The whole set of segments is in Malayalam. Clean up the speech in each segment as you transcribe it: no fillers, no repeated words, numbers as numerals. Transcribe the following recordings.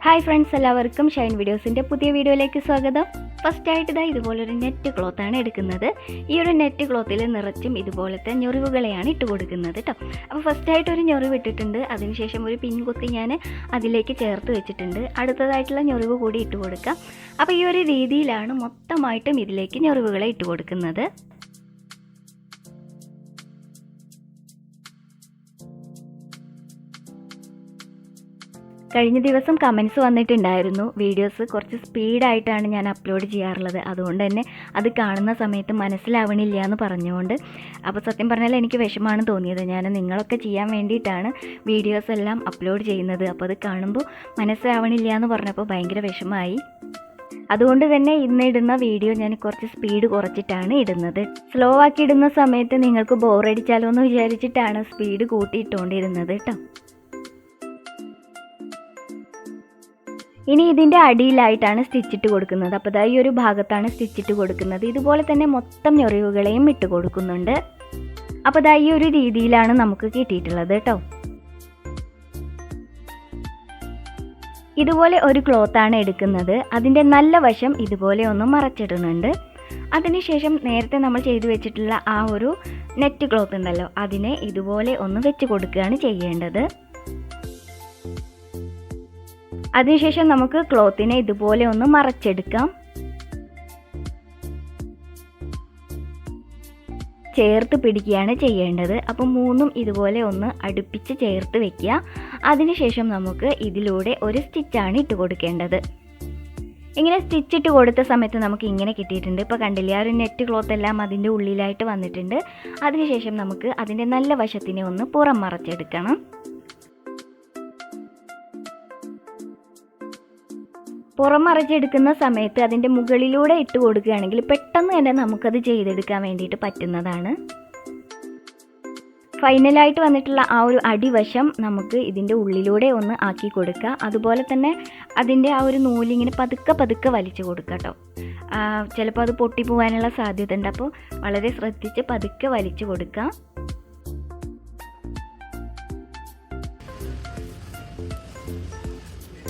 ഹായ് ഫ്രണ്ട്സ്, എല്ലാവർക്കും ഷൈൻ വീഡിയോസിൻ്റെ പുതിയ വീഡിയോയിലേക്ക് സ്വാഗതം. ഫസ്റ്റായിട്ട് ഇതുപോലൊരു നെറ്റ് ക്ലോത്താണ് എടുക്കുന്നത്. ഈ ഒരു നെറ്റ് ക്ലോത്തിൽ നിറച്ചും ഇതുപോലത്തെ ഞൊറിവുകളെയാണ് ഇട്ട് കൊടുക്കുന്നത് കേട്ടോ. അപ്പോൾ ഫസ്റ്റായിട്ട് ഒരു ഞൊറിവ് ഇട്ടിട്ടുണ്ട്. അതിനുശേഷം ഒരു പിൻ കുത്തി ഞാൻ അതിലേക്ക് ചേർത്ത് വെച്ചിട്ടുണ്ട്. അടുത്തതായിട്ടുള്ള ഞൊറിവ് കൂടി ഇട്ട് കൊടുക്കാം. അപ്പോൾ ഈ ഒരു രീതിയിലാണ് മൊത്തമായിട്ടും ഇതിലേക്ക് ഞൊറിവുകളെ ഇട്ട് കൊടുക്കുന്നത്. കഴിഞ്ഞ ദിവസം കമൻസ് വന്നിട്ടുണ്ടായിരുന്നു, വീഡിയോസ് കുറച്ച് സ്പീഡായിട്ടാണ് ഞാൻ അപ്ലോഡ് ചെയ്യാറുള്ളത്, അതുകൊണ്ട് തന്നെ അത് കാണുന്ന സമയത്ത് മനസ്സിലാവണില്ല എന്ന് പറഞ്ഞുകൊണ്ട്. അപ്പോൾ സത്യം പറഞ്ഞാൽ എനിക്ക് വിഷമമാണ് തോന്നിയത്. ഞാൻ നിങ്ങളൊക്കെ ചെയ്യാൻ വേണ്ടിയിട്ടാണ് വീഡിയോസ് എല്ലാം അപ്ലോഡ് ചെയ്യുന്നത്. അപ്പോൾ അത് കാണുമ്പോൾ മനസ്സിലാവണില്ല എന്ന് പറഞ്ഞപ്പോൾ ഭയങ്കര വിഷമമായി. അതുകൊണ്ട് തന്നെ ഇന്നിടുന്ന വീഡിയോ ഞാൻ കുറച്ച് സ്പീഡ് കുറച്ചിട്ടാണ് ഇടുന്നത്. സ്ലോ ആക്കി ഇടുന്ന സമയത്ത് നിങ്ങൾക്ക് ബോറടിച്ചാലോ എന്ന് വിചാരിച്ചിട്ടാണ് സ്പീഡ് കൂട്ടിയിട്ടുകൊണ്ടിരുന്നത് കേട്ടോ. ഇനി ഇതിൻ്റെ അടിയിലായിട്ടാണ് സ്റ്റിച്ചിട്ട് കൊടുക്കുന്നത്. അപ്പോൾ ഈ ഒരു ഭാഗത്താണ് സ്റ്റിച്ചിട്ട് കൊടുക്കുന്നത്. ഇതുപോലെ തന്നെ മൊത്തം ഞൊറിവുകളെയും ഇട്ട് കൊടുക്കുന്നുണ്ട്. അപ്പോൾ ഈ ഒരു രീതിയിലാണ് നമുക്ക് കിട്ടിയിട്ടുള്ളത് കേട്ടോ. ഇതുപോലെ ഒരു ക്ലോത്താണ് എടുക്കുന്നത്. അതിൻ്റെ നല്ല വശം ഇതുപോലെ ഒന്ന് മറച്ചിടുന്നുണ്ട്. അതിനുശേഷം നേരത്തെ നമ്മൾ ചെയ്തു വെച്ചിട്ടുള്ള ആ ഒരു നെറ്റ് ക്ലോത്ത് ഉണ്ടല്ലോ, അതിനെ ഇതുപോലെ ഒന്ന് വെച്ച് കൊടുക്കുകയാണ് ചെയ്യേണ്ടത്. അതിനുശേഷം നമുക്ക് ക്ലോത്തിനെ ഇതുപോലെ ഒന്ന് മറച്ചെടുക്കാം. ചേർത്ത് പിടിക്കുകയാണ് ചെയ്യേണ്ടത്. അപ്പം മൂന്നും ഇതുപോലെ ഒന്ന് അടുപ്പിച്ച് ചേർത്ത് വെക്കുക. അതിനുശേഷം നമുക്ക് ഇതിലൂടെ ഒരു സ്റ്റിച്ചാണ് ഇട്ട് കൊടുക്കേണ്ടത്. ഇങ്ങനെ സ്റ്റിച്ചിട്ട് കൊടുത്ത സമയത്ത് നമുക്ക് ഇങ്ങനെ കിട്ടിയിട്ടുണ്ട്. ഇപ്പോൾ കണ്ടില്ലേ, ആ ഒരു നെറ്റ് ക്ലോത്ത് എല്ലാം അതിൻ്റെ ഉള്ളിലായിട്ട് വന്നിട്ടുണ്ട്. അതിനുശേഷം നമുക്ക് അതിൻ്റെ നല്ല വശത്തിനെ ഒന്ന് പുറം മറച്ചെടുക്കണം. പുറം മറച്ചെടുക്കുന്ന സമയത്ത് അതിൻ്റെ മുകളിലൂടെ ഇട്ട് കൊടുക്കുകയാണെങ്കിൽ പെട്ടെന്ന് തന്നെ നമുക്കത് ചെയ്തെടുക്കാൻ വേണ്ടിയിട്ട് പറ്റുന്നതാണ്. ഫൈനലായിട്ട് വന്നിട്ടുള്ള ആ ഒരു അടിവശം നമുക്ക് ഇതിൻ്റെ ഉള്ളിലൂടെ ഒന്ന് ആക്കി കൊടുക്കുക. അതുപോലെ തന്നെ അതിൻ്റെ ആ ഒരു നൂലിങ്ങനെ പതുക്കെ വലിച്ചു കൊടുക്കുക കേട്ടോ. ചിലപ്പോൾ അത് പൊട്ടിപ്പോവാനുള്ള സാധ്യത ഉണ്ട്. അപ്പോൾ വളരെ ശ്രദ്ധിച്ച് പതുക്കെ വലിച്ചു കൊടുക്കുക.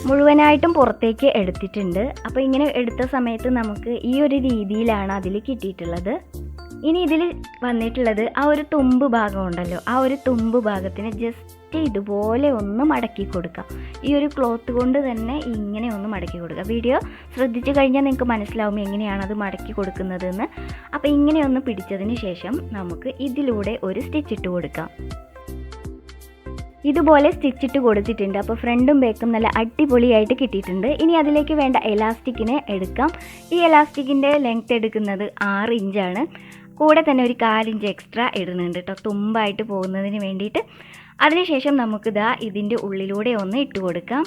മുഴുവനായിട്ടും പുറത്തേക്ക് എടുത്തിട്ടുണ്ട്. അപ്പോൾ ഇങ്ങനെ എടുത്ത സമയത്ത് നമുക്ക് ഈ ഒരു രീതിയിലാണ് അതിൽ കിട്ടിയിട്ടുള്ളത്. ഇനി ഇതിൽ വന്നിട്ടുള്ളത് ആ ഒരു തുമ്പ് ഭാഗം ഉണ്ടല്ലോ, ആ ഒരു തുമ്പ് ഭാഗത്തിന് ജസ്റ്റ് ഇതുപോലെ ഒന്ന് മടക്കി കൊടുക്കുക. ഈ ഒരു ക്ലോത്ത് കൊണ്ട് തന്നെ ഇങ്ങനെ ഒന്ന് മടക്കി കൊടുക്കുക. വീഡിയോ ശ്രദ്ധിച്ചു കഴിഞ്ഞാൽ നിങ്ങൾക്ക് മനസ്സിലാവും എങ്ങനെയാണ് അത് മടക്കി കൊടുക്കുന്നതെന്ന്. അപ്പോൾ ഇങ്ങനെ ഒന്ന് പിടിച്ചതിന് ശേഷം നമുക്ക് ഇതിലൂടെ ഒരു സ്റ്റിച്ച് ഇട്ട് കൊടുക്കാം. ഇതുപോലെ സ്റ്റിച്ചിട്ട് കൊടുത്തിട്ടുണ്ട്. അപ്പോൾ ഫ്രണ്ടും ബാക്കും നല്ല അടിപൊളിയായിട്ട് കിട്ടിയിട്ടുണ്ട്. ഇനി അതിലേക്ക് വേണ്ട എലാസ്റ്റിക്കിനെ എടുക്കാം. ഈ എലാസ്റ്റിക്കിൻ്റെ ലെങ്ത് എടുക്കുന്നത് 6 ഇഞ്ചാണ്. കൂടെ തന്നെ ഒരു 4 ഇഞ്ച് എക്സ്ട്രാ ഇടുന്നുണ്ട് കേട്ടോ, തുമ്പായിട്ട് പോകുന്നതിന് വേണ്ടിയിട്ട്. അതിനുശേഷം നമുക്ക് ഇതിൻ്റെ ഉള്ളിലൂടെ ഒന്ന് ഇട്ട് കൊടുക്കാം.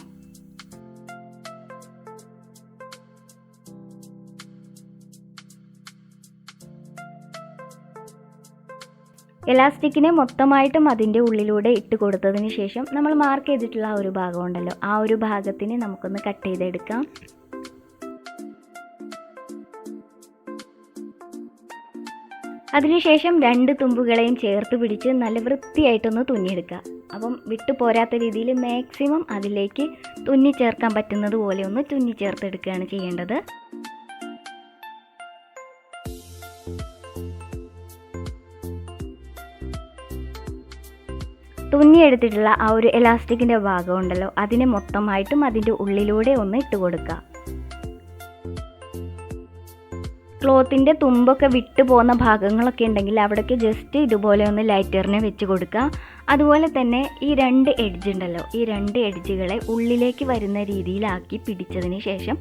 എലാസ്റ്റിക്കിനെ മൊത്തമായിട്ടും അതിൻ്റെ ഉള്ളിലൂടെ ഇട്ട് കൊടുത്തതിന് ശേഷം നമ്മൾ മാർക്ക് ചെയ്തിട്ടുള്ള ആ ഒരു ഭാഗം ഉണ്ടല്ലോ, ആ ഒരു ഭാഗത്തിന് നമുക്കൊന്ന് കട്ട് ചെയ്തെടുക്കാം. അതിനുശേഷം 2 തുമ്പുകളെയും ചേർത്ത് പിടിച്ച് നല്ല വൃത്തിയായിട്ടൊന്ന് തുന്നിയെടുക്കുക. അപ്പം വിട്ടു പോരാത്ത രീതിയിൽ മാക്സിമം അതിലേക്ക് തുന്നി ചേർക്കാൻ പറ്റുന്നത് പോലെ ഒന്ന് തുന്നി ചേർത്തെടുക്കുകയാണ് ചെയ്യേണ്ടത്. തുന്നിയെടുത്തിട്ടുള്ള ആ ഒരു എലാസ്റ്റിക്കിൻ്റെ ഭാഗം ഉണ്ടല്ലോ, അതിനെ മൊത്തമായിട്ടും അതിൻ്റെ ഉള്ളിലൂടെ ഒന്ന് ഇട്ട് കൊടുക്കുക. ക്ലോത്തിൻ്റെ തുമ്പൊക്കെ വിട്ടു പോകുന്ന ഭാഗങ്ങളൊക്കെ ഉണ്ടെങ്കിൽ അവിടേക്ക് ജസ്റ്റ് ഇതുപോലെ ഒന്ന് ലൈറ്ററിനെ വെച്ച് കൊടുക്കുക. അതുപോലെ തന്നെ ഈ 2 എഡ്ജ് ഉണ്ടല്ലോ, ഈ 2 എഡ്ജുകളെ ഉള്ളിലേക്ക് വരുന്ന രീതിയിലാക്കി പിടിച്ചതിന് ശേഷം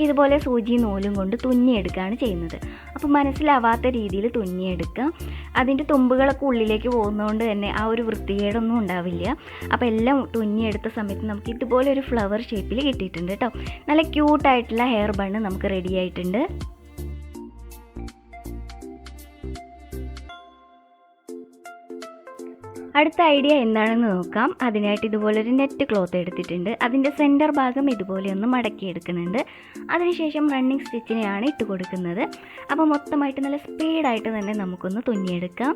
ഇതുപോലെ സൂചി നൂലും കൊണ്ട് തുന്നിയെടുക്കുകയാണ് ചെയ്യുന്നത്. അപ്പോൾ മനസ്സിലാവാത്ത രീതിയിൽ തുന്നിയെടുക്കുക. അതിൻ്റെ തുമ്പുകളൊക്കെ ഉള്ളിലേക്ക് പോകുന്നതുകൊണ്ട് തന്നെ ആ ഒരു വൃത്തികേടൊന്നും ഉണ്ടാവില്ല. അപ്പോൾ എല്ലാം തുന്നിയെടുത്ത സമയത്ത് നമുക്ക് ഇതുപോലെ ഒരു ഫ്ലവർ ഷേപ്പിൽ കിട്ടിയിട്ടുണ്ട് കേട്ടോ. നല്ല ക്യൂട്ടായിട്ടുള്ള ഹെയർ ബണ്ണ് നമുക്ക് റെഡി ആയിട്ടുണ്ട്. അടുത്ത ഐഡിയ എന്താണെന്ന് നോക്കാം. അതിനായിട്ട് ഇതുപോലൊരു നെറ്റ് ക്ലോത്ത് എടുത്തിട്ടുണ്ട്. അതിൻ്റെ സെൻറ്റർ ഭാഗം ഇതുപോലെ ഒന്ന് മടക്കി എടുക്കുന്നുണ്ട്. അതിനുശേഷം റണ്ണിങ് സ്റ്റിച്ചിനെയാണ് ഇട്ട് കൊടുക്കുന്നത്. അപ്പോൾ മൊത്തമായിട്ട് നല്ല സ്പീഡായിട്ട് തന്നെ നമുക്കൊന്ന് തുന്നിയെടുക്കാം.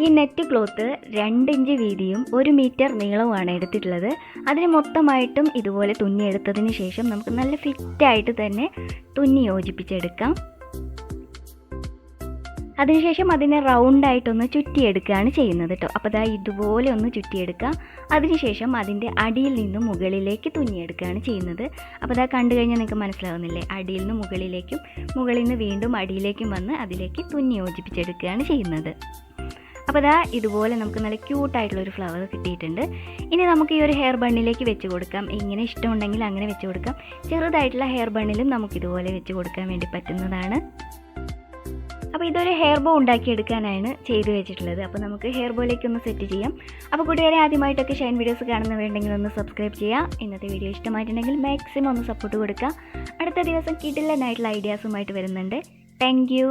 ഈ നെറ്റ് ക്ലോത്ത് 2 ഇഞ്ച് വീതിയും 1 മീറ്റർ നീളവുമാണ് എടുത്തിട്ടുള്ളത്. അതിന് മൊത്തമായിട്ടും ഇതുപോലെ തുന്നിയെടുത്തതിന് ശേഷം നമുക്ക് നല്ല ഫിറ്റായിട്ട് തന്നെ തുന്നി യോജിപ്പിച്ചെടുക്കാം. അതിനുശേഷം അതിനെ റൗണ്ടായിട്ടൊന്ന് ചുറ്റിയെടുക്കുകയാണ് ചെയ്യുന്നത് കേട്ടോ. അപ്പോൾ ദാ ഇതുപോലെ ഒന്ന് ചുറ്റിയെടുക്കുക. അതിനുശേഷം അതിൻ്റെ അടിയിൽ നിന്നും മുകളിലേക്ക് തുന്നിയെടുക്കുകയാണ് ചെയ്യുന്നത്. അപ്പോൾ ദാ കണ്ടു കഴിഞ്ഞാൽ നിങ്ങൾക്ക് മനസ്സിലാവുന്നില്ലേ, അടിയിൽ നിന്ന് മുകളിലേക്കും മുകളിൽ നിന്ന് വീണ്ടും അടിയിലേക്കും വന്ന് അതിലേക്ക് തുന്നി യോജിപ്പിച്ചെടുക്കുകയാണ് ചെയ്യുന്നത്. അപ്പോൾ ദാ ഇതുപോലെ നമുക്ക് നല്ല ക്യൂട്ടായിട്ടുള്ളൊരു ഫ്ലവർ കിട്ടിയിട്ടുണ്ട്. ഇനി നമുക്ക് ഈ ഒരു ഹെയർ ബണ്ണിലേക്ക് വെച്ച് കൊടുക്കാം. ഇങ്ങനെ ഇഷ്ടമുണ്ടെങ്കിൽ അങ്ങനെ വെച്ച് കൊടുക്കാം. ചെറുതായിട്ടുള്ള ഹെയർ ബണ്ണിലും നമുക്കിതുപോലെ വെച്ച് കൊടുക്കാൻ വേണ്ടി പറ്റുന്നതാണ്. അപ്പോൾ ഇതൊരു ഹെയർ ബോ ഉണ്ടാക്കിയെടുക്കാനാണ് ചെയ്ത് വെച്ചിട്ടുള്ളത്. അപ്പോൾ നമുക്ക് ഹെയർ ബോയിലേക്ക് ഒന്ന് സെറ്റ് ചെയ്യാം. അപ്പോൾ കൂട്ടുകാരെ, ആദ്യമായിട്ടൊക്കെ ഷൈൻ വീഡിയോസ് കാണുന്നവരുണ്ടെങ്കിൽ ഒന്ന് സബ്സ്ക്രൈബ് ചെയ്യുക. ഇന്നത്തെ വീഡിയോ ഇഷ്ടമായിട്ടുണ്ടെങ്കിൽ മാക്സിമം ഒന്ന് സപ്പോർട്ട് കൊടുക്കുക. അടുത്ത ദിവസം കിടിലനായിട്ടുള്ള ഐഡിയാസുമായിട്ട് വരുന്നുണ്ട്. Thank you.